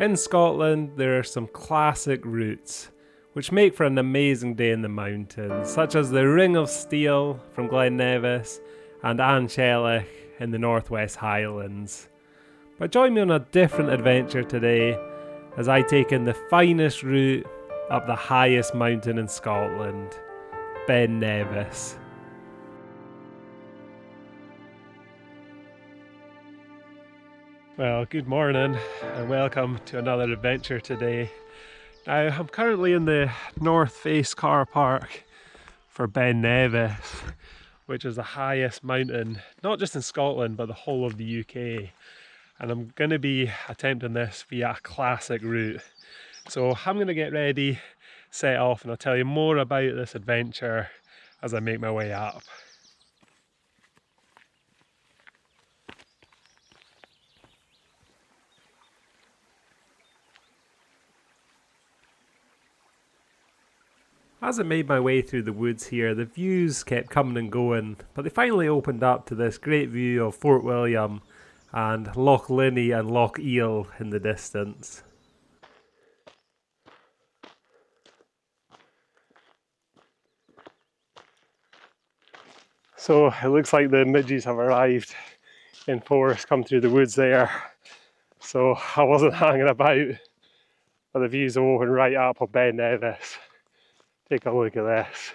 In Scotland, there are some classic routes which make for an amazing day in the mountains, such as the Ring of Steel from Ben Nevis and Anchelic in the Northwest Highlands. But join me on a different adventure today as I take in the finest route up the highest mountain in Scotland, Ben Nevis. Well, good morning and welcome to another adventure today. Now, I'm currently in the North Face car park for Ben Nevis, which is the highest mountain, not just in Scotland, but the whole of the UK. And I'm going to be attempting this via a classic route. So I'm going to get ready, set off, and I'll tell you more about this adventure as I make my way up. As I made my way through the woods here, the views kept coming and going, but they finally opened up to this great view of Fort William and Loch Linney and Loch Eel in the distance. So it looks like the midges have arrived in force, come through the woods there. So I wasn't hanging about, but the views are open right up of Ben Nevis. Take a look at this.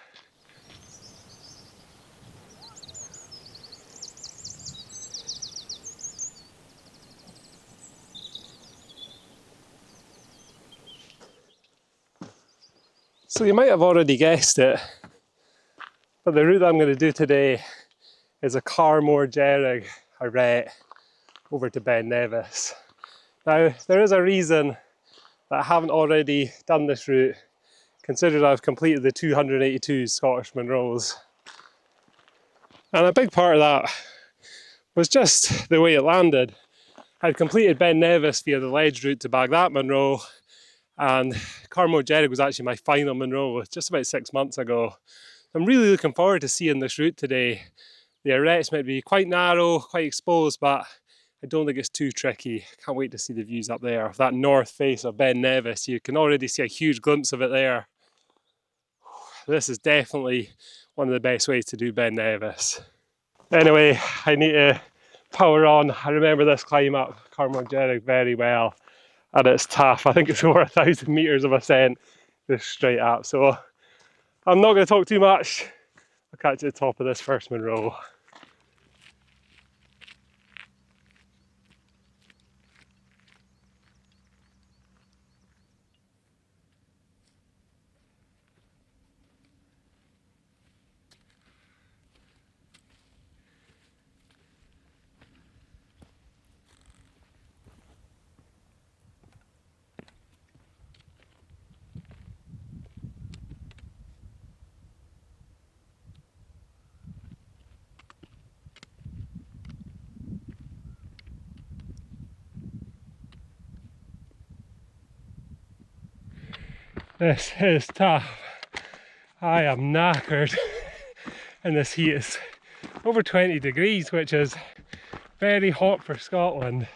So you might have already guessed it, but the route that I'm going to do today is a Carn Mor Dearg Arete over to Ben Nevis. Now, there is a reason that I haven't already done this route, considering I've completed the 282 Scottish Munros. And a big part of that was just the way it landed. I'd completed Ben Nevis via the ledge route to Baghdad Munro, and Carn Mor Dearg was actually my final Munro just about 6 months ago. I'm really looking forward to seeing this route today. The aretes might be quite narrow, quite exposed, but I don't think it's too tricky. Can't wait to see the views up there of that north face of Ben Nevis. You can already see a huge glimpse of it there. This is definitely one of the best ways to do Ben Nevis. Anyway, I need to power on. I remember this climb up Carn Mor Dearg very well, and it's tough. I think it's over 1,000 metres of ascent just straight up. So I'm not going to talk too much. I'll catch you at the top of this first Munro. This is tough. I am knackered and this heat is over 20 degrees, which is very hot for Scotland.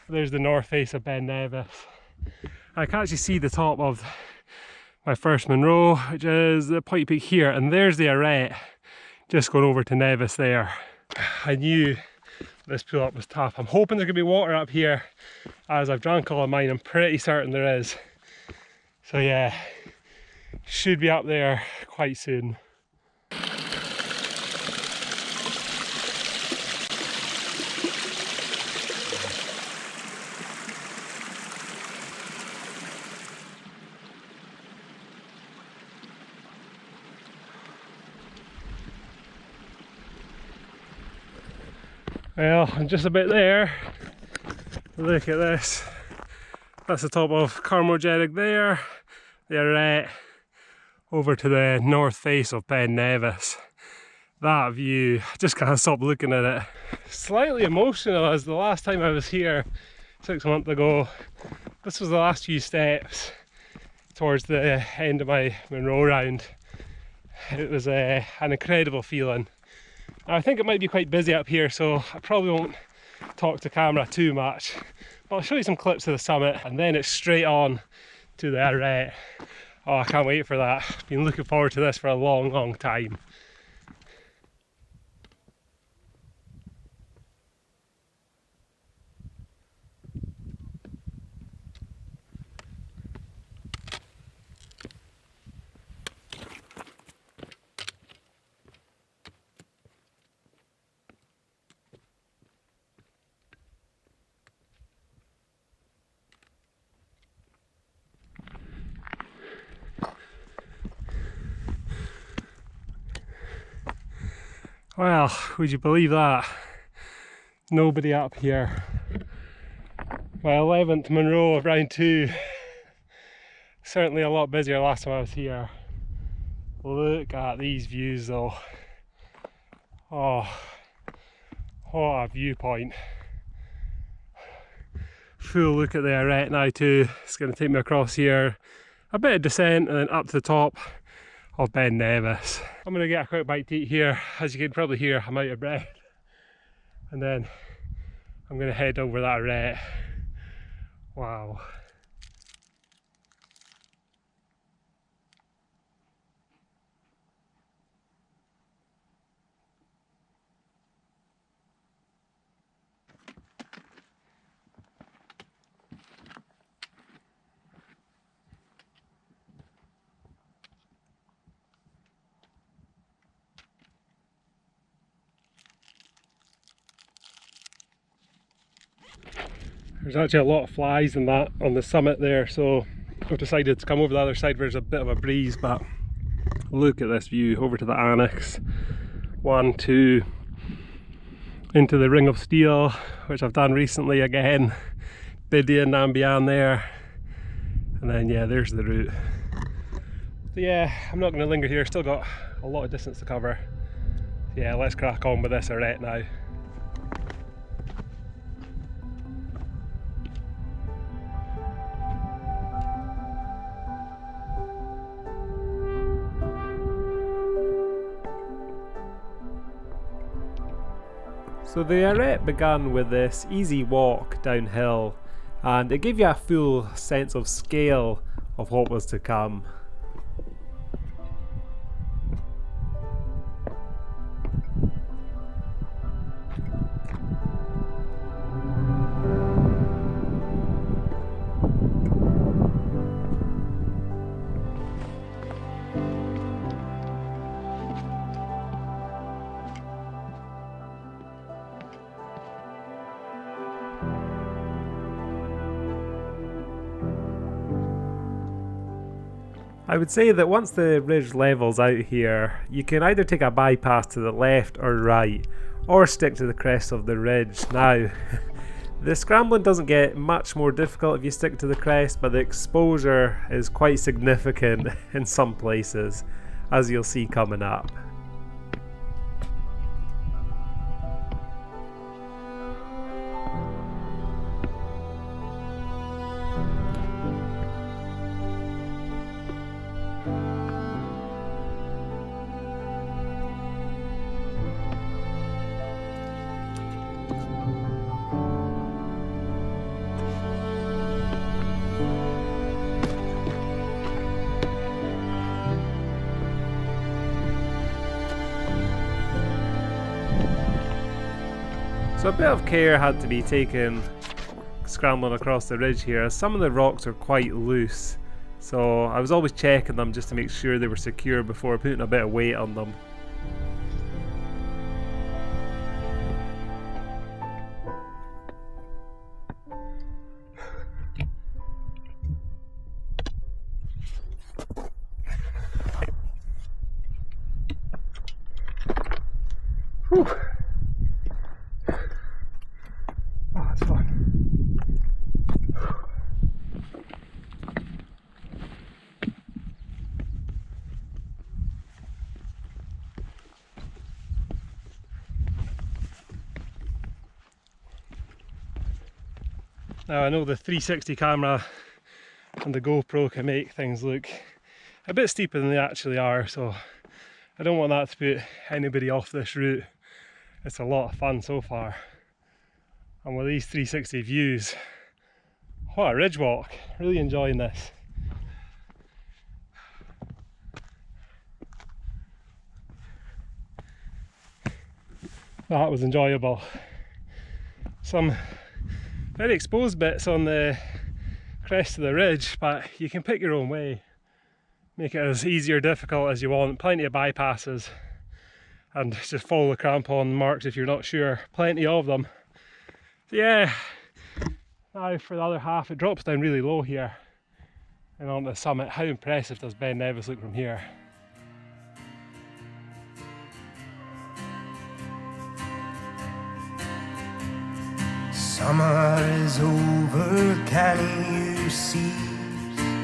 There's the north face of Ben Nevis. I can actually see the top of my first Munro, which is the point peak here, and there's the arete just going over to Nevis there. I knew this pull up was tough. I'm hoping there's going to be water up here, as I've drank all of mine. I'm pretty certain there is. So yeah, should be up there quite soon. Well, I'm just about there. Look at this. That's the top of Carn Mor Dearg there, the arete, over to the north face of Ben Nevis. That view, I just can't stop looking at it. Slightly emotional, as the last time I was here 6 months ago, this was the last few steps towards the end of my Munro round. It was an incredible feeling. I think it might be quite busy up here, so I probably won't talk to camera too much, But I'll show you some clips of the summit and then it's straight on to the arete. Oh, I can't wait for that. I've been looking forward to this for a long time. Well, would you believe that? Nobody up here. My 11th Monroe of round 2. Certainly a lot busier last time I was here. Look at these views though. Oh, what a viewpoint. Full look at the arete now too. It's going to take me across here. A bit of descent and then up to the top of Ben Nevis. I'm going to get a quick bite to eat here. As you can probably hear, I'm out of breath. And then I'm going to head over that arete. Wow. There's actually a lot of flies and that on the summit there, so I've decided to come over the other side where there's a bit of a breeze. But look at this view over to the annex. 1, 2, into the Ring of Steel, which I've done recently again. Biddy and Nambian there, and then yeah, there's the route. So yeah, I'm not going to linger here, still got a lot of distance to cover. So yeah, let's crack on with this arete now. So the arete began with this easy walk downhill, and it gave you a full sense of scale of what was to come. I would say that once the ridge levels out here, you can either take a bypass to the left or right, or stick to the crest of the ridge. Now, the scrambling doesn't get much more difficult if you stick to the crest, but the exposure is quite significant in some places, as you'll see coming up. So a bit of care had to be taken scrambling across the ridge here, as some of the rocks are quite loose. So I was always checking them just to make sure they were secure before putting a bit of weight on them. Whew. Oh, that's fun. Now I know the 360 camera and the GoPro can make things look a bit steeper than they actually are, so I don't want that to put anybody off this route. It's a lot of fun so far, and with these 360 views, What a ridge walk, really enjoying this. That was enjoyable. Some very exposed bits on the crest of the ridge, but you can pick your own way. Make it as easy or difficult as you want. Plenty of bypasses, and just follow the crampon marks if you're not sure. Plenty of them. So yeah, now for the other half, it drops down really low here and onto the summit. How impressive does Ben Nevis look from here? Summer is over, can you see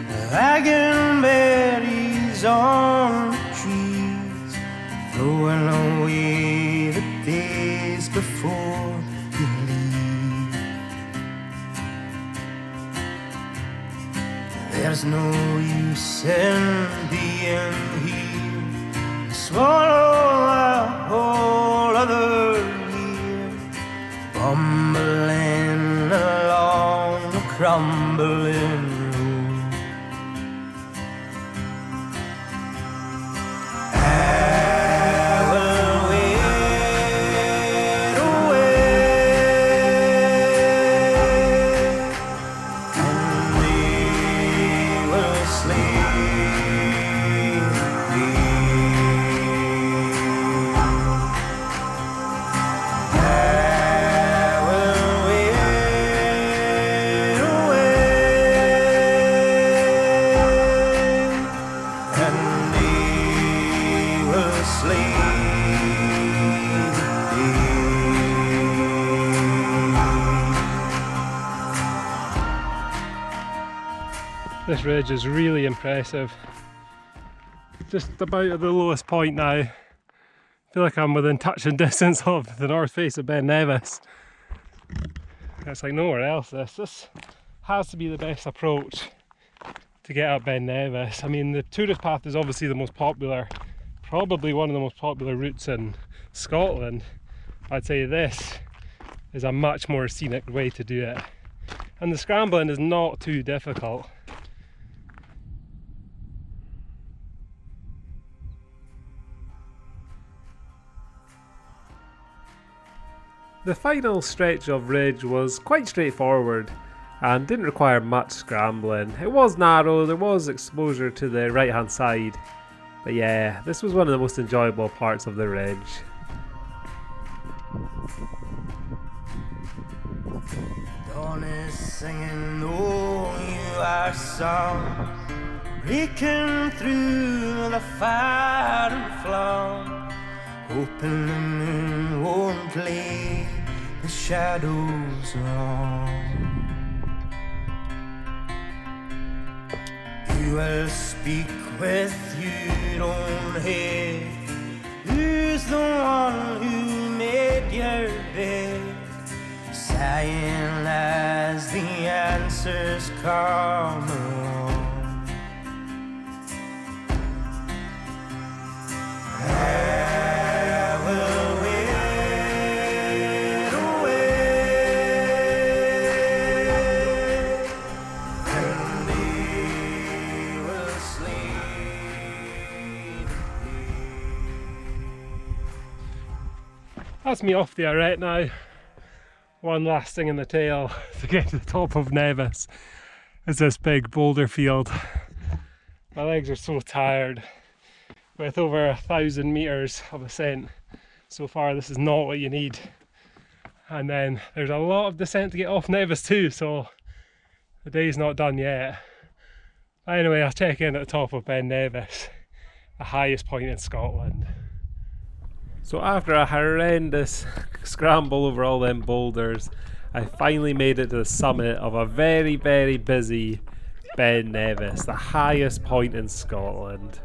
the dragonberries on the trees, throwing away the days before you leave? There's no use in being here, swallow a whole other year, bumbling along the crumbling road. I will wait away, and they will sleep. This ridge is really impressive. Just about at the lowest point now. I feel like I'm within touching distance of the north face of Ben Nevis. It's like nowhere else. This has to be the best approach to get up Ben Nevis. I mean, the tourist path is obviously the most popular, probably one of the most popular routes in Scotland. I'd say this is a much more scenic way to do it. And the scrambling is not too difficult. The final stretch of ridge was quite straightforward and didn't require much scrambling. It was narrow, there was exposure to the right hand side, but yeah, this was one of the most enjoyable parts of the ridge. Dawn is singing, oh, you are song, breaking through the fire and flame, hoping the moon won't lay the shadows wrong. You will speak with your own head. Who's the one who made your bed? Sighing as the answers come along. That's me off the arete now. One last thing in the tail to get to the top of Nevis is this big boulder field. My legs are so tired. With over 1,000 meters of ascent so far, this is not what you need. And then there's a lot of descent to get off Nevis too, so the day's not done yet. Anyway, I'll check in at the top of Ben Nevis, the highest point in Scotland. So after a horrendous scramble over all them boulders, I finally made it to the summit of a very, very busy Ben Nevis, the highest point in Scotland.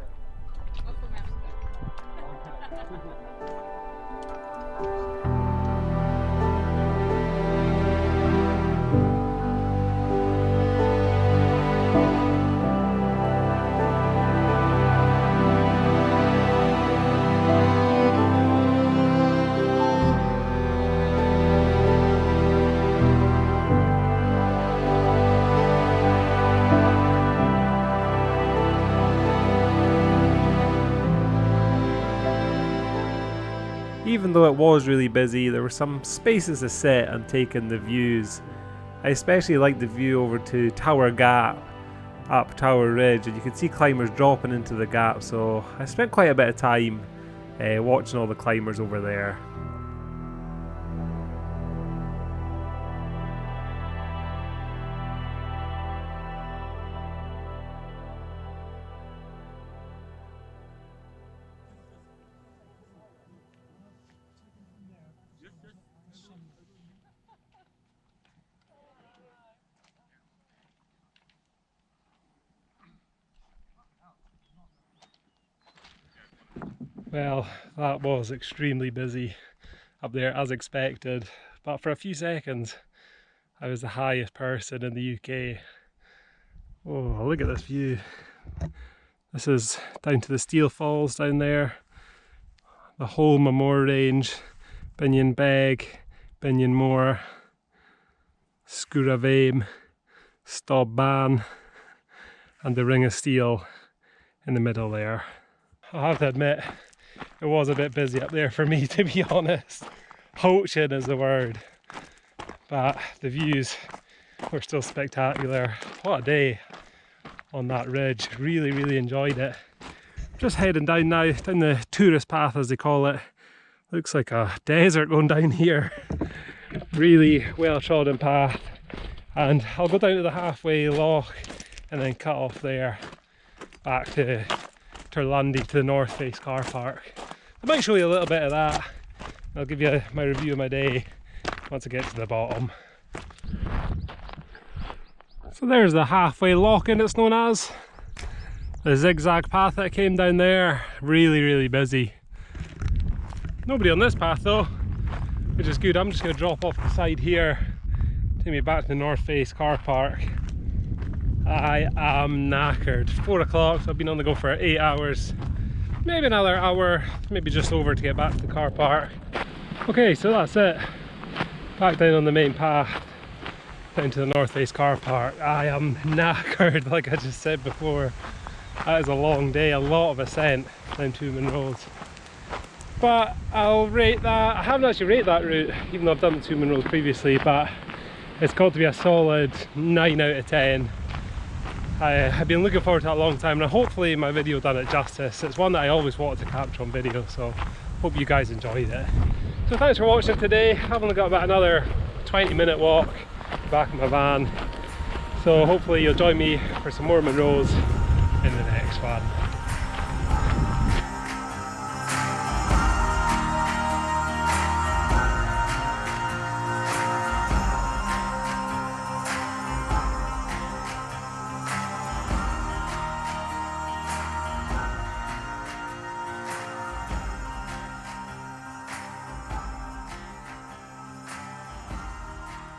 Even though it was really busy, there were some spaces to sit and take in the views. I especially liked the view over to Tower Gap, up Tower Ridge, and you could see climbers dropping into the gap, so I spent quite a bit of time watching all the climbers over there. Well, that was extremely busy up there as expected, but for a few seconds I was the highest person in the UK. Oh, look at this view. This is down to the Steel Falls down there, the whole Mor range, Binnion Beg, Binnion Mor, Scuravame, Stob Ban, and the Ring of Steel in the middle there. I have to admit, it was a bit busy up there for me, to be honest. Hoaching is the word. But the views were still spectacular. What a day on that ridge. Really enjoyed it. Just heading down now, down the tourist path as they call it. Looks like a desert going down here. Really well trodden path. And I'll go down to the halfway loch and then cut off there back to Turlundy to the North Face car park. I might show you a little bit of that. I'll give you my review of my day once I get to the bottom. So there's the halfway lock-in, it's known as. The zigzag path that came down there, really busy. Nobody on this path though, which is good. I'm just going to drop off the side here, take me back to the North Face car park. I am knackered. 4 o'clock, so I've been on the go for 8 hours. Maybe another hour, maybe just over to get back to the car park. Okay, so that's it. Back down on the main path, down to the North Face car park. I am knackered, like I just said before. That is a long day, a lot of ascent down Two Monroes. But I'll rate that. I haven't actually rated that route, even though I've done the Two Monroes previously, but it's got to be a solid 9 out of 10. I've been looking forward to that a long time, and hopefully my video done it justice. It's one that I always wanted to capture on video, so hope you guys enjoyed it. So thanks for watching today. I've only got about another 20-minute walk back in my van, so hopefully you'll join me for some more Monroes in the next one.